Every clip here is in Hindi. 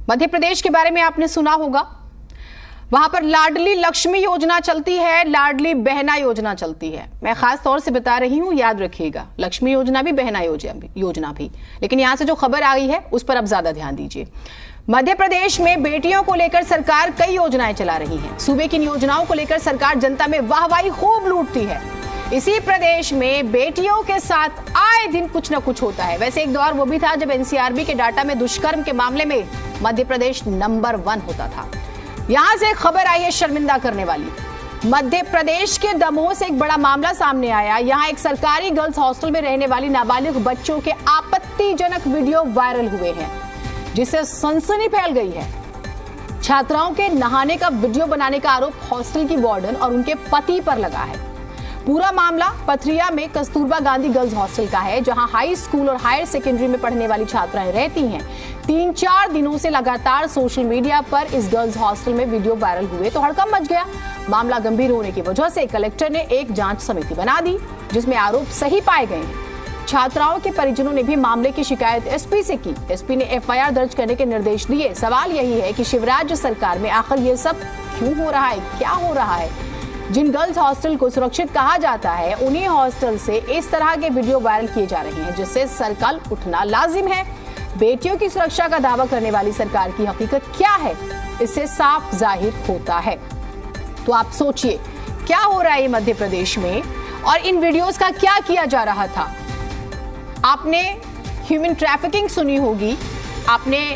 मध्य प्रदेश के बारे में आपने सुना होगा, वहां पर लाडली लक्ष्मी योजना चलती है, लाडली बहना योजना चलती है। मैं खास तौर से बता रही हूं, याद रखिएगा, लक्ष्मी योजना भी, बहना योजना भी। लेकिन यहां से जो खबर आई है उस पर अब ज्यादा ध्यान दीजिए। मध्य प्रदेश में बेटियों को लेकर सरकार कई योजनाएं चला रही है। सूबे की इन योजनाओं को लेकर सरकार जनता में वाहवाही खूब लूटती है। इसी प्रदेश में बेटियों के साथ आए दिन कुछ न कुछ होता है। वैसे एक दौर वो भी था जब एनसीआरबी के डाटा में दुष्कर्म के मामले में मध्य प्रदेश नंबर 1 होता था। यहां से खबर आई है शर्मिंदा करने वाली। मध्य प्रदेश के दमोह से एक बड़ा मामला सामने आया। यहां एक सरकारी गर्ल्स हॉस्टल में रहने वाली नाबालिग बच्चों के आपत्तिजनक वीडियो वायरल हुए हैं, जिससे सनसनी फैल गई है। छात्राओं के नहाने का वीडियो बनाने का आरोप हॉस्टल की वार्डन और उनके पति पर लगा है। पूरा मामला पथरिया में कस्तूरबा गांधी गर्ल्स हॉस्टल का है, जहां हाई स्कूल और हायर सेकेंडरी में पढ़ने वाली छात्राएं रहती हैं। 3-4 दिनों से लगातार सोशल मीडिया पर इस गर्ल्स हॉस्टल में वीडियो वायरल हुए तो हड़कंप मच गया। मामला गंभीर होने की वजह से कलेक्टर ने एक जांच समिति बना दी, जिसमें आरोप सही पाए गए हैं। छात्राओं के परिजनों ने भी मामले की शिकायत एसपी से की। एसपी ने एफआईआर दर्ज करने के निर्देश दिए। सवाल यही है कि शिवराज सरकार में आखिर ये सब क्यों हो रहा है, क्या हो रहा है? जिन गर्ल्स हॉस्टल को सुरक्षित कहा जाता है, उन्हीं हॉस्टल से इस तरह के वीडियो वायरल किए जा रहे हैं, जिससे सवाल उठना लाजिम है। बेटियों की सुरक्षा का दावा करने वाली सरकार की हकीकत क्या है, इससे साफ जाहिर होता है। तो आप सोचिए क्या हो रहा है मध्य प्रदेश में, और इन वीडियोस का क्या किया जा रहा था। आपने ह्यूमन ट्रैफिकिंग सुनी होगी, आपने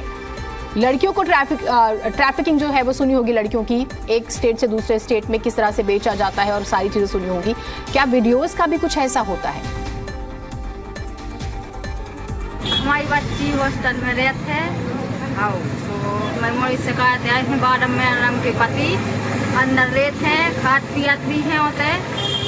लड़कियों को ट्रैफिकिंग जो है वो सुनी होगी, लड़कियों की एक स्टेट से दूसरे स्टेट में किस तरह से बेचा जाता है और सारी चीजें सुनी होगी। क्या वीडियोस का भी कुछ ऐसा होता है? हमारी बच्ची हॉस्टल में रहते हैं, तो मैं मोड़ी शिकायत है इसमें बाद में के पति अंदर रहते हैं, खाद पियात भी हैं होते,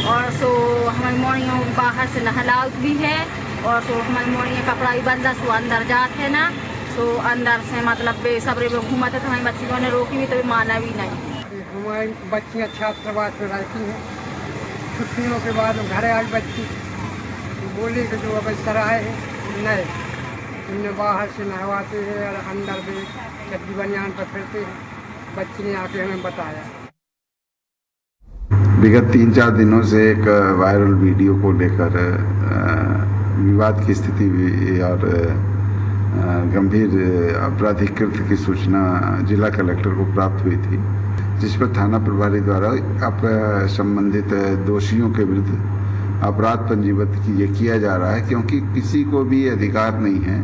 और सो हमारी मोड़ियों बाहर से नहलाउत भी है, और तो हमारी मोड़ियाँ कपड़ा भी बंदा सो अंदर जाते हैं ना, तो अंदर से मतलब बेसब्रे में घूमते थे। हमारी बच्ची ने रोकी भी तो माना भी नहीं। हमारी बच्चियाँ छात्रावास में रहती हैं, छुट्टियों के बाद घर आई बच्ची, बोली कि जो अब इस तरह है नहीं, उन्हें बाहर से नहवाते हैं और अंदर भी चड्डी बनियान पर फिरते हैं। बच्ची ने आके हमें बताया। विगत 3-4 दिनों से एक वायरल वीडियो को लेकर विवाद की स्थिति और गंभीर आपराधिक कृत्य की सूचना जिला कलेक्टर को प्राप्त हुई थी, जिस पर थाना प्रभारी द्वारा संबंधित दोषियों के विरुद्ध अपराध पंजीबद्ध किया जा रहा है, क्योंकि किसी को भी अधिकार नहीं है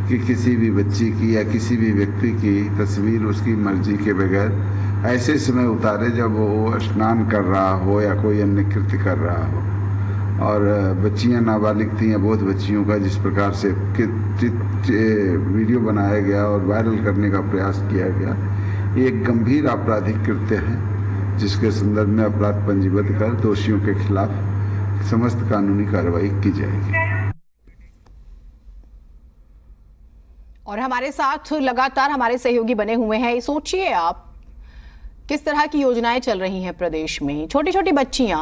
कि किसी भी बच्ची की या किसी भी व्यक्ति की तस्वीर उसकी मर्जी के बगैर ऐसे समय उतारे जब वो स्नान कर रहा हो या कोई अन्य कृत्य कर रहा हो। और बच्चियां नाबालिग थीं, अबोध बच्चियों का जिस प्रकार से वीडियो बनाया गया और वायरल करने का प्रयास किया गया, ये एक गंभीर आपराधिक कृत्य है, जिसके संदर्भ में अपराध पंजीबद्ध कर दोषियों के खिलाफ समस्त कानूनी कार्रवाई की जाएगी। और हमारे साथ लगातार हमारे सहयोगी बने हुए हैं। सोचिए आप किस तरह की योजनाएं चल रही हैं प्रदेश में। छोटी छोटी बच्चियां,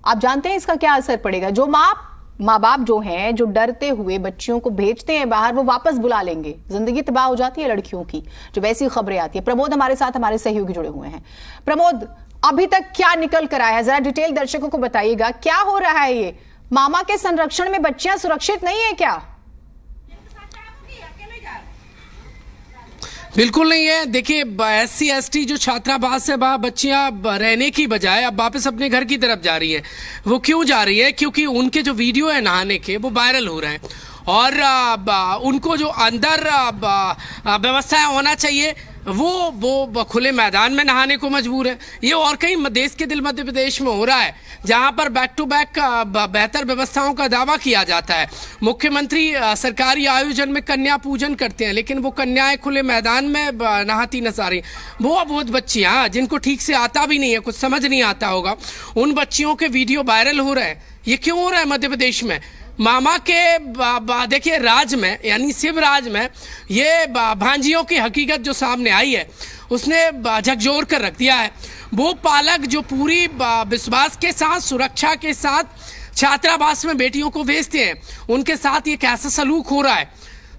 आप जानते हैं इसका क्या असर पड़ेगा। जो माँ बाप जो हैं, जो डरते हुए बच्चियों को भेजते हैं बाहर, वो वापस बुला लेंगे। जिंदगी तबाह हो जाती है लड़कियों की जब ऐसी खबरें आती है। प्रमोद हमारे साथ, हमारे सहयोगी जुड़े हुए हैं। प्रमोद, अभी तक क्या निकल कर आया, जरा डिटेल दर्शकों को बताइएगा, क्या हो रहा है? ये मामा के संरक्षण में बच्चियां सुरक्षित नहीं है क्या? बिल्कुल नहीं है। देखिए, SC ST जो छात्रावास है वहाँ बच्चियाँ रहने की बजाय अब वापस अपने घर की तरफ जा रही हैं। वो क्यों जा रही है? क्योंकि उनके जो वीडियो है नहाने के वो वायरल हो रहे हैं, और उनको जो अंदर व्यवस्थाएं होना चाहिए वो खुले मैदान में नहाने को मजबूर है। ये और कई देश के दिल मध्य प्रदेश में हो रहा है, जहां पर बैक टू बैक बेहतर व्यवस्थाओं का दावा किया जाता है। मुख्यमंत्री सरकारी आयोजन में कन्या पूजन करते हैं, लेकिन वो कन्याएं खुले मैदान में नहाती नजर आ रही। वो अबोध बच्चियां जिनको ठीक से आता भी नहीं है, कुछ समझ नहीं आता होगा, उन बच्चियों के वीडियो वायरल हो रहे हैं। ये क्यों हो रहा है मध्य प्रदेश में? मामा के देखिए राज में, यानी शिवराज में, ये भांजियों की हकीकत जो सामने आई है उसने झकझोर कर रख दिया है। वो पालक जो पूरी विश्वास के साथ, सुरक्षा के साथ छात्रावास में बेटियों को भेजते हैं, उनके साथ ये कैसा सलूक हो रहा है।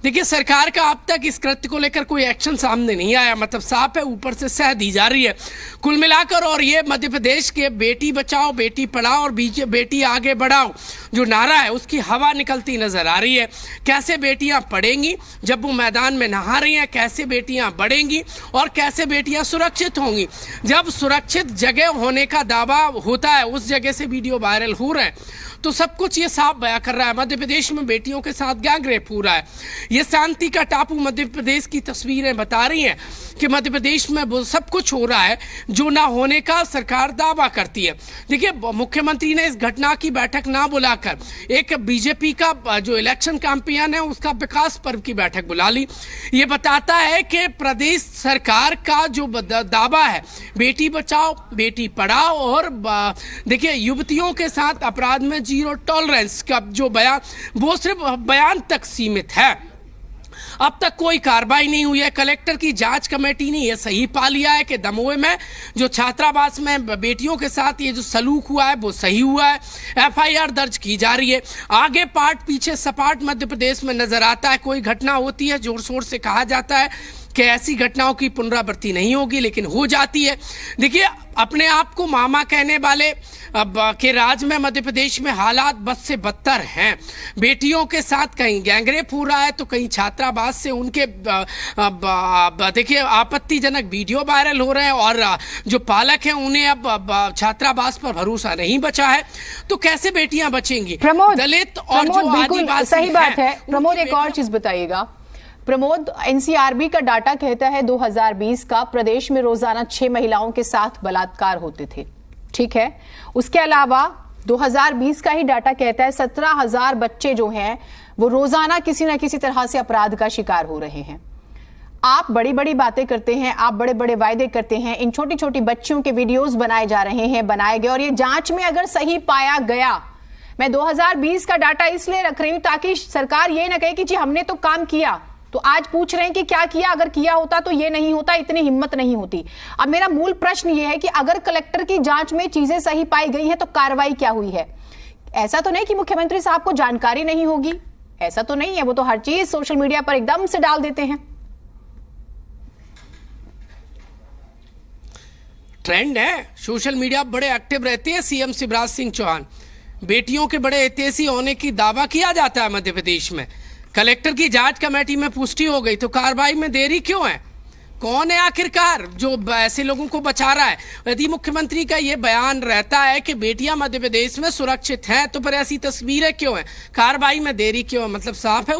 देखिए, सरकार का अब तक इस कृत्य को लेकर कोई एक्शन सामने नहीं आया, मतलब साफ है, ऊपर से सह दी जा रही है कुल मिलाकर। और ये मध्य प्रदेश के बेटी बचाओ बेटी पढ़ाओ और बेटी आगे बढ़ाओ जो नारा है उसकी हवा निकलती नजर आ रही है। कैसे बेटियां पढ़ेंगी जब वो मैदान में नहा रही हैं, कैसे बेटियां बढ़ेंगी और कैसे बेटियां सुरक्षित होंगी। जब सुरक्षित जगह होने का दावा होता है, उस जगह से वीडियो वायरल हो रहे हैं, तो सब कुछ ये साफ बयां कर रहा है मध्य प्रदेश में बेटियों के साथ गैंग रेप हो रहा है। ये शांति का टापू मध्य प्रदेश की तस्वीरें बता रही हैं कि मध्य प्रदेश में वो सब कुछ हो रहा है जो ना होने का सरकार दावा करती है। देखिए, मुख्यमंत्री ने इस घटना की बैठक ना बुलाकर एक बीजेपी का जो इलेक्शन कैंपेन है उसका विकास पर्व की बैठक बुला ली। ये बताता है कि प्रदेश सरकार का जो दावा है बेटी बचाओ बेटी पढ़ाओ और देखिए युवतियों के साथ अपराध में जीरो टॉलरेंस का जो बयान, वो सिर्फ बयान तक सीमित है। अब तक कोई कार्रवाई नहीं हुई है। कलेक्टर की जांच कमेटी ने यह सही पा लिया है कि दमोह में जो छात्रावास में बेटियों के साथ ये जो सलूक हुआ है वो सही हुआ है। एफआईआर दर्ज की जा रही है। आगे पार्ट पीछे सपाट मध्य प्रदेश में नजर आता है। कोई घटना होती है, जोर शोर से कहा जाता है कि ऐसी घटनाओं की पुनरावृत्ति नहीं होगी, लेकिन हो जाती है। देखिए, अपने आप को मामा कहने वाले अब के राज में मध्य प्रदेश में हालात बद से बदतर हैं। बेटियों के साथ कहीं गैंगरेप हो रहा है तो कहीं छात्रावास से उनके देखिए आपत्तिजनक वीडियो वायरल हो रहे हैं और जो पालक हैं उन्हें अब छात्रावास पर भरोसा नहीं बचा है। तो कैसे बेटियां बचेंगी? प्रमोद, दलित और जो आदिवासी सही बात है। प्रमोद, एक और चीज बताइएगा। प्रमोद, एनसीआरबी का डाटा कहता है 2020 का प्रदेश में रोजाना 6 महिलाओं के साथ बलात्कार होते थे, ठीक है। उसके अलावा 2020 का ही डाटा कहता है 17,000 बच्चे जो हैं वो रोजाना किसी ना किसी तरह से अपराध का शिकार हो रहे हैं। आप बड़ी बड़ी बातें करते हैं, आप बड़े बड़े वायदे करते हैं, इन छोटी छोटी बच्चियों के वीडियोस बनाए जा रहे हैं, बनाए गए, और ये जांच में अगर सही पाया गया, मैं 2020 का डाटा इसलिए रख रही हूं ताकि सरकार ये ना कहे कि जी हमने तो काम किया, तो आज पूछ रहे हैं कि क्या किया, अगर किया होता तो ये नहीं होता, इतनी हिम्मत नहीं होती। अब मेरा मूल प्रश्न ये है कि अगर कलेक्टर की जांच में चीजें सही पाई गई है तो कार्रवाई क्या हुई है? ऐसा तो नहीं कि मुख्यमंत्री साहब को जानकारी नहीं होगी, ऐसा तो नहीं है, वो तो हर चीज सोशल मीडिया पर एकदम से डाल देते हैं। ट्रेंड है, सोशल मीडिया बड़े एक्टिव रहते हैं। सीएम शिवराज सिंह चौहान, बेटियों के बड़े हितैषी होने की दावा किया जाता है मध्य प्रदेश में। कलेक्टर की जांच कमेटी में पुष्टि हो गई तो कार्रवाई में देरी क्यों है? कौन है आखिरकार जो ऐसे लोगों को बचा रहा है? यदि मुख्यमंत्री का ये बयान रहता है कि बेटियां मध्य प्रदेश में सुरक्षित हैं, तो फिर ऐसी तस्वीरें क्यों हैं? कार्रवाई में देरी क्यों है? मतलब साफ है,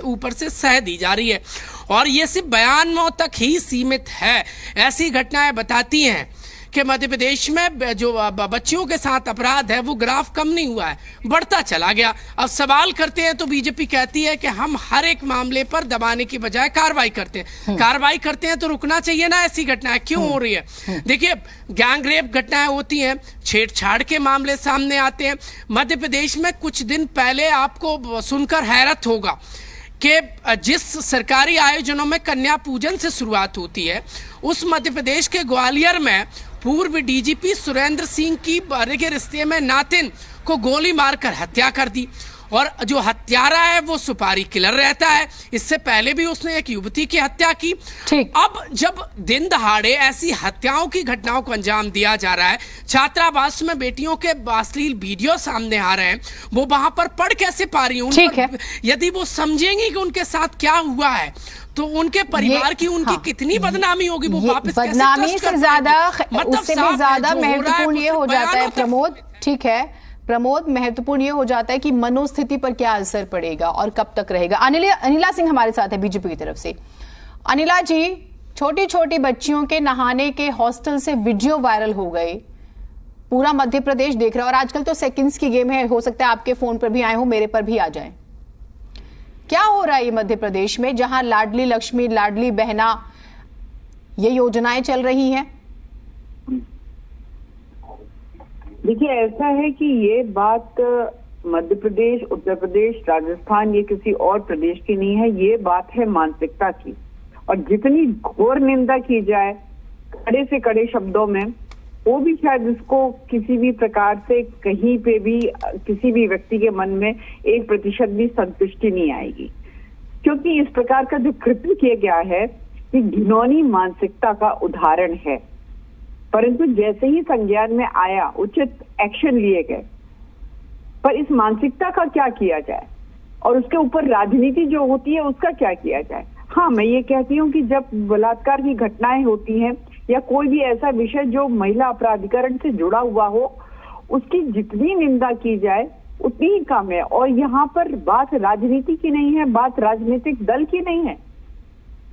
ऊपर से सह दी जा रही है और ये सिर्फ बयानों तक ही सीमित है। ऐसी घटनाएं बताती हैं कि मध्य प्रदेश में जो बच्चियों के साथ अपराध है वो ग्राफ कम नहीं हुआ है, बढ़ता चला गया। अब सवाल करते हैं तो बीजेपी कहती है कि हम हर एक मामले पर दबाने की बजाय कार्रवाई करते हैं। कार्रवाई करते हैं तो रुकना चाहिए ना, ऐसी घटनाएं क्यों हो रही है? देखिए, गैंग रेप घटनाएं होती हैं, छेड़छाड़ के मामले सामने आते हैं। मध्य प्रदेश में कुछ दिन पहले आपको सुनकर हैरत होगा कि जिस सरकारी आयोजनों में कन्या पूजन से शुरुआत होती है, उस मध्य प्रदेश के ग्वालियर में पूर्व डीजीपी सुरेंद्र सिंह की के रिश्ते में नातिन को गोली मारकर हत्या कर दी और जो हत्यारा है वो सुपारी किलर रहता है। इससे पहले भी उसने एक युवती की हत्या की। अब जब दिन दहाड़े ऐसी हत्याओं की घटनाओं को अंजाम दिया जा रहा है, छात्रावास में बेटियों के अश्लील वीडियो सामने आ रहे हैं, वो वहां पर पढ़ कैसे पा रही हूँ? यदि वो समझेंगी कि उनके साथ क्या हुआ है तो उनके परिवार की उनकी कितनी बदनामी होगी, वो वापस बदनामी से ज्यादा, उससे भी ज्यादा महत्वपूर्ण ये हो जाता है प्रमोद, ठीक है प्रमोद, महत्वपूर्ण ये हो जाता है कि मनोस्थिति पर क्या असर पड़ेगा और कब तक रहेगा। अनिला सिंह हमारे साथ है बीजेपी की तरफ से। अनिला जी, छोटी छोटी बच्चियों के नहाने के हॉस्टल से वीडियो वायरल हो गए, पूरा मध्य प्रदेश देख रहा है और आजकल तो सेकंड्स की गेम है, हो सकता है आपके फोन पर भी आए हो, मेरे पर भी आ जाए। क्या हो रहा है ये मध्य प्रदेश में जहां लाडली लक्ष्मी, लाडली बहना, ये योजनाएं चल रही हैं? देखिए, ऐसा है कि ये बात मध्य प्रदेश, उत्तर प्रदेश, राजस्थान, ये किसी और प्रदेश की नहीं है, ये बात है मानसिकता की। और जितनी घोर निंदा की जाए कड़े से कड़े शब्दों में, वो भी शायद इसको किसी भी प्रकार से कहीं पे भी किसी भी व्यक्ति के मन में 1% भी संतुष्टि नहीं आएगी। क्योंकि इस प्रकार का जो कृत्य किया गया है ये घिनौनी मानसिकता का उदाहरण है। परंतु जैसे ही संज्ञान में आया उचित एक्शन लिए गए, पर इस मानसिकता का क्या किया जाए और उसके ऊपर राजनीति जो होती है उसका क्या किया जाए। हाँ, मैं ये कहती हूँ कि जब बलात्कार की घटनाएं होती हैं या कोई भी ऐसा विषय जो महिला अपराधीकरण से जुड़ा हुआ हो, उसकी जितनी निंदा की जाए उतनी ही कम है। और यहाँ पर बात राजनीति की नहीं है, बात राजनीतिक दल की नहीं है,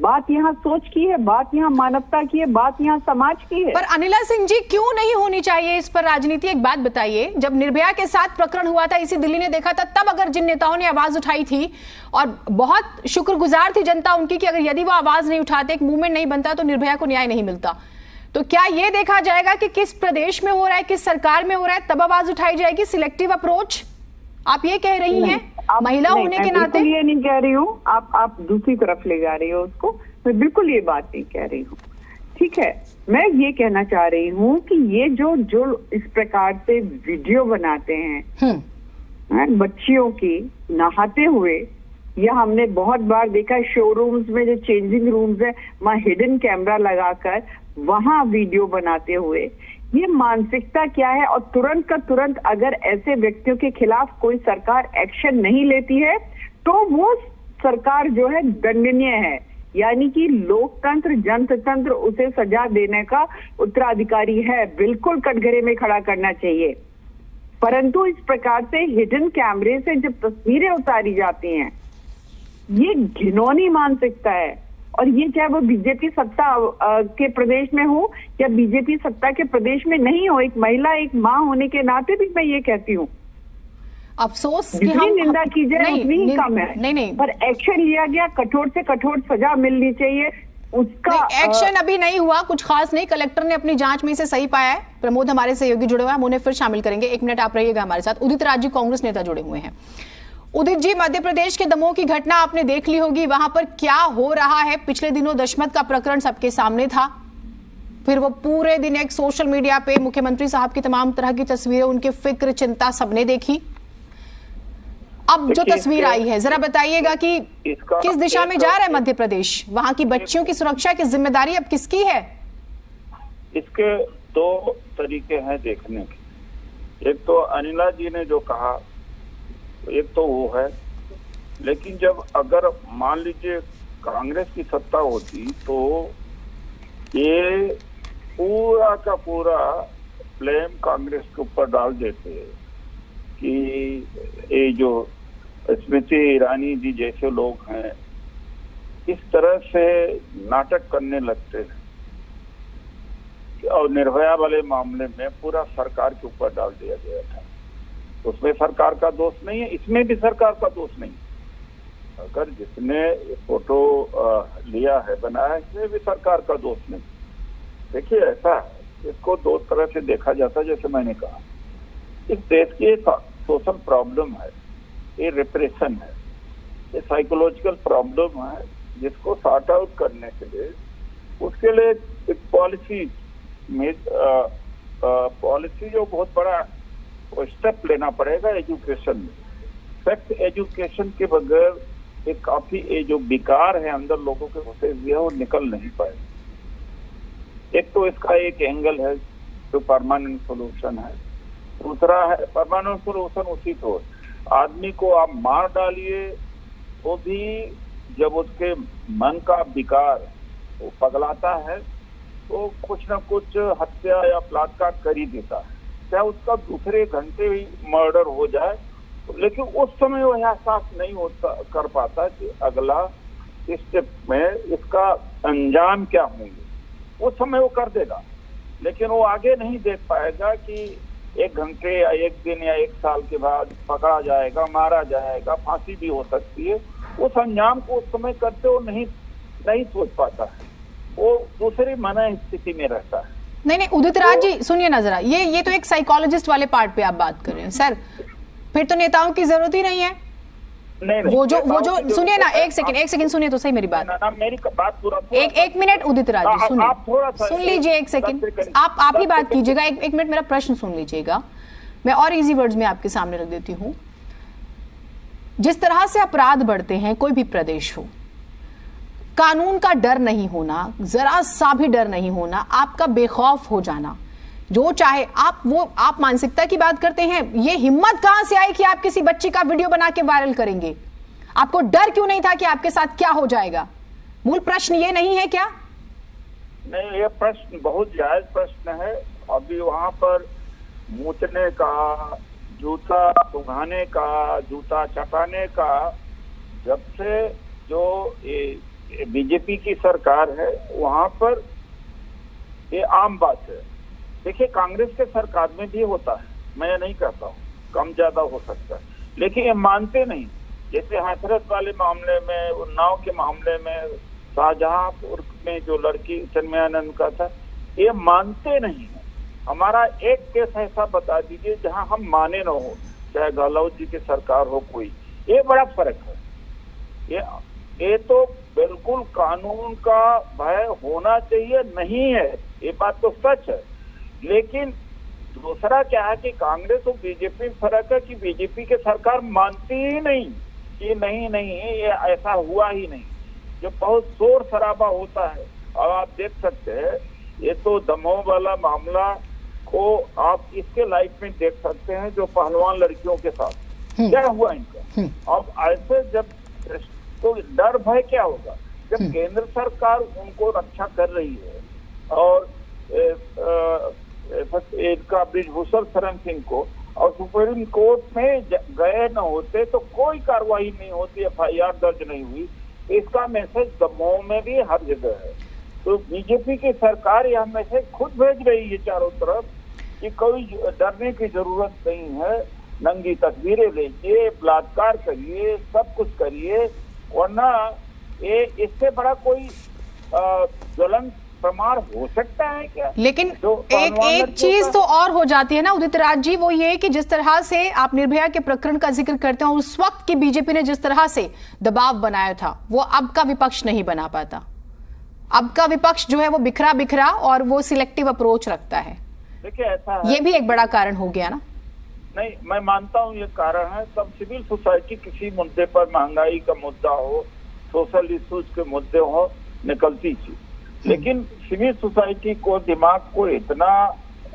बात यहाँ सोच की है, बात यहाँ मानवता की है, बात यहाँ समाज की है। पर अनिला सिंह जी, क्यों नहीं होनी चाहिए इस पर राजनीति? एक बात बताइए, जब निर्भया के साथ प्रकरण हुआ था, इसी दिल्ली ने देखा था, तब अगर जिन नेताओं ने आवाज उठाई थी और बहुत शुक्रगुजार थी जनता उनकी कि अगर यदि वो आवाज नहीं उठाते, एक मूवमेंट नहीं बनता, तो निर्भया को न्याय नहीं मिलता। तो क्या ये देखा जाएगा कि किस प्रदेश में हो रहा है, किस सरकार में हो रहा है, तब आवाज उठाई जाएगी? सिलेक्टिव अप्रोच आप ये कह रही हैं महिला होने के नाते? ये नहीं कह रही हूँ, आप दूसरी तरफ ले जा रही हो उसको। मैं बिल्कुल ये बात नहीं कह रही हूँ, ठीक है। मैं ये कहना चाह रही हूँ कि ये जो इस प्रकार से वीडियो बनाते हैं बच्चियों की नहाते हुए, या हमने बहुत बार देखा है शोरूम्स में जो चेंजिंग रूम्स है वहाँ हिडन कैमरा लगाकर वहां वीडियो बनाते हुए, ये मानसिकता क्या है? और तुरंत का तुरंत अगर ऐसे व्यक्तियों के खिलाफ कोई सरकार एक्शन नहीं लेती है तो वो सरकार जो है दंडनीय है, यानी कि लोकतंत्र जनतंत्र उसे सजा देने का उत्तराधिकारी है, बिल्कुल कटघरे में खड़ा करना चाहिए। परंतु इस प्रकार से हिडन कैमरे से जब तस्वीरें उतारी जाती हैं, ये घिनौनी मानसिकता है। और ये चाहे वो बीजेपी सत्ता के प्रदेश में हो या बीजेपी सत्ता के प्रदेश में नहीं हो, एक महिला, एक माँ होने के नाते भी मैं ये कहती हूँ, अफसोस कि जितनी निंदा की जाए उतनी ही कम है। नहीं, पर एक्शन लिया गया, कठोर से कठोर सजा मिलनी चाहिए उसका। एक्शन अभी नहीं हुआ, कुछ खास नहीं। कलेक्टर ने अपनी जांच में इसे सही पाया है। प्रमोद हमारे सहयोगी जुड़े हुए हैं, हम उन्हें फिर शामिल करेंगे। 1 मिनट आप रहिएगा हमारे साथ। उदित राज जी, कांग्रेस नेता जुड़े हुए हैं। उदित जी, मध्य प्रदेश के दमोह की घटना आपने देख ली होगी, वहां पर क्या हो रहा है? पिछले दिनों दशमत का प्रकरण सबके सामने था, फिर वो पूरे दिन एक सोशल मीडिया पे मुख्यमंत्री साहब की तमाम तरह की तस्वीरें, उनकी फिक्र चिंता सबने देखी। अब जो तस्वीर आई है, जरा बताइएगा कि किस दिशा में जा रहा है मध्य प्रदेश? वहां की बच्चियों की सुरक्षा की जिम्मेदारी अब किसकी है? इसके 2 तरीके हैं देखने के। एक तो अनिला जी ने जो कहा, एक तो वो है, लेकिन जब अगर मान लीजिए कांग्रेस की सत्ता होती तो ये पूरा का पूरा ब्लेम कांग्रेस के ऊपर डाल देते कि ये जो स्मृति ईरानी जी जैसे लोग हैं इस तरह से नाटक करने लगते हैं, और निर्भया वाले मामले में पूरा सरकार के ऊपर डाल दिया गया था। उसमें सरकार का दोष नहीं है, इसमें भी सरकार का दोष नहीं। अगर जिसने फोटो लिया है, बनाया, इसमें भी सरकार का दोष नहीं। देखिए, ऐसा है, इसको 2 तरह से देखा जाता है। जैसे मैंने कहा, इस देश की एक सोशल प्रॉब्लम है, ये रिप्रेशन है, ये साइकोलॉजिकल प्रॉब्लम है, जिसको सॉर्ट आउट करने के लिए उसके लिए एक पॉलिसी जो बहुत बड़ा स्टेप लेना पड़ेगा एजुकेशन में। सेक्स एजुकेशन के बगैर एक काफी ये जो विकार है अंदर लोगों के होते हुए वो निकल नहीं पाए। एक तो इसका एक एंगल है जो परमानेंट सोल्यूशन है, दूसरा है परमानेंट सोल्यूशन उसी तो आदमी को आप मार डालिए वो भी जब उसके मन का विकार वो पगलाता है तो कुछ न कुछ हत्या या बलात्कार कर ही देता है, चाहे उसका दूसरे घंटे ही मर्डर हो जाए, लेकिन उस समय वो एहसास नहीं होता कर पाता कि अगला स्टेप में इसका अंजाम क्या होंगे। उस समय वो कर देगा, लेकिन वो आगे नहीं देख पाएगा कि 1 घंटे या 1 दिन या 1 साल के बाद पकड़ा जाएगा, मारा जाएगा, फांसी भी हो सकती है। उस अंजाम को उस समय करते वो नहीं सोच पाता है, वो दूसरी मन स्थिति में रहता है। नहीं, उदित राज जी सुनिए ना जरा, ये तो एक साइकोलॉजिस्ट वाले पार्ट पे आप बात कर रहे हैं सर, फिर तो नेताओं की जरूरत ही नहीं है। नहीं, वो जो सुनिए ना, एक सेकंड सुनिए तो सही मेरी बात। मेरी बात पूरा एक मिनट उदित राज जी सुनिए, सुन लीजिए 1 सेकंड, आप ही बात कीजिएगा। एक मिनट मेरा प्रश्न सुन लीजिएगा, मैं और इजी वर्ड्स में आपके सामने रख देती हूँ। जिस तरह से अपराध बढ़ते हैं, कोई भी प्रदेश हो, कानून का डर नहीं होना, जरा सा भी डर नहीं होना, आपका बेखौफ हो जाना, जो चाहे आप मानसिकता की बात करते हैं। ये हिम्मत कहां से आई कि आप किसी बच्ची का वीडियो बना के वायरल करेंगे? आपको डर क्यों नहीं था कि आपके साथ क्या हो जाएगा? मूल प्रश्न ये नहीं है क्या? नहीं, ये प्रश्न बहुत जायज प्रश्न है। अभी वहां पर मूतने का, जूता सुंघाने का, जूता चटाने का, जब से जो बीजेपी की सरकार है वहां पर ये आम बात है। देखिए, कांग्रेस के सरकार में भी होता है, मैं नहीं कहता हूँ, कम ज्यादा हो सकता है, लेकिन ये मानते नहीं। जैसे हाथरस वाले मामले में, उन्नाव के मामले में, शाहजहांपुर में जो लड़की चिन्मयानंद का था, ये मानते नहीं है। हमारा एक केस ऐसा बता दीजिए जहां हम माने न हो, चाहे गहलोत जी की सरकार हो कोई, ये बड़ा फर्क है। ये तो बिल्कुल कानून का भय होना चाहिए, नहीं है, ये बात तो सच है। लेकिन दूसरा क्या है कि कांग्रेस और बीजेपी में फर्क है कि बीजेपी की सरकार मानती ही नहीं कि नहीं ये ऐसा हुआ ही नहीं, जो बहुत शोर शराबा होता है। और आप देख सकते हैं, ये तो दमोह वाला मामला को आप इसके लाइफ में देख सकते हैं, जो पहलवान लड़कियों के साथ क्या हुआ इनका। अब ऐसे जब तो डर भय क्या होगा जब केंद्र सरकार उनको रक्षा कर रही है और इनका ब्रिजभूषण शरण सिंह को, और सुप्रीम कोर्ट में गए न होते तो कोई कार्रवाई नहीं होती, FIR दर्ज नहीं हुई। इसका मैसेज दमोह में भी हर जगह है। तो बीजेपी की सरकार यह मैसेज खुद भेज रही है चारों तरफ कि कोई डरने की जरूरत नहीं है, नंगी तस्वीरें लीजिए, बलात्कार करिए, सब कुछ करिए, वरना ये इससे बड़ा कोई ज्वलंत प्रमाण हो सकता है क्या? लेकिन एक चीज तो और हो जाती है ना उदित राज जी, वो ये कि जिस तरह से आप निर्भया के प्रकरण का जिक्र करते हैं, उस वक्त की बीजेपी ने जिस तरह से दबाव बनाया था, वो अब का विपक्ष नहीं बना पाता। अब का विपक्ष जो है वो बिखरा और वो सिलेक्टिव अप्रोच रखता है। देखिए, ऐसा है, ये भी एक बड़ा कारण हो गया ना। नहीं, मैं मानता हूँ ये कारण है। तब सिविल सोसाइटी किसी मुद्दे पर, महंगाई का मुद्दा हो, सोशल इश्यूज के मुद्दे हो, निकलती थी। लेकिन सिविल सोसाइटी को, दिमाग को इतना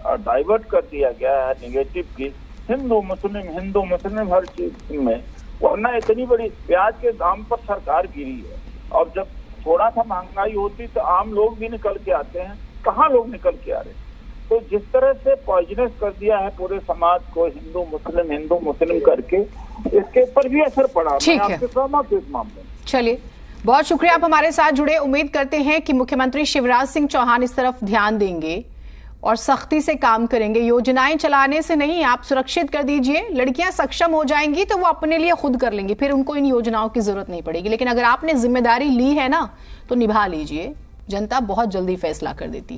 डाइवर्ट कर दिया गया है निगेटिव की, हिंदू मुस्लिम हर चीज में, वरना इतनी बड़ी प्याज के दाम पर सरकार गिरी है। और जब थोड़ा सा महंगाई होती तो आम लोग भी निकल के आते हैं, कहाँ लोग निकल के आ रहे? तो जिस तरह से पॉइजनस कर दिया है पूरे समाज को, हिंदू मुस्लिम करके, इसके ऊपर भी असर पड़ा। ठीक है, आपके सहमत इस मामले में। चलिए, बहुत शुक्रिया आप हमारे साथ जुड़े। उम्मीद करते हैं कि मुख्यमंत्री शिवराज सिंह चौहान इस तरफ ध्यान देंगे और सख्ती से काम करेंगे। योजनाएं चलाने से नहीं, आप सुरक्षित कर दीजिए, लड़कियां सक्षम हो जाएंगी तो वो अपने लिए खुद कर लेंगी, फिर उनको इन योजनाओं की जरूरत नहीं पड़ेगी। लेकिन अगर आपने जिम्मेदारी ली है ना, तो निभा लीजिए, जनता बहुत जल्दी फैसला कर देती है।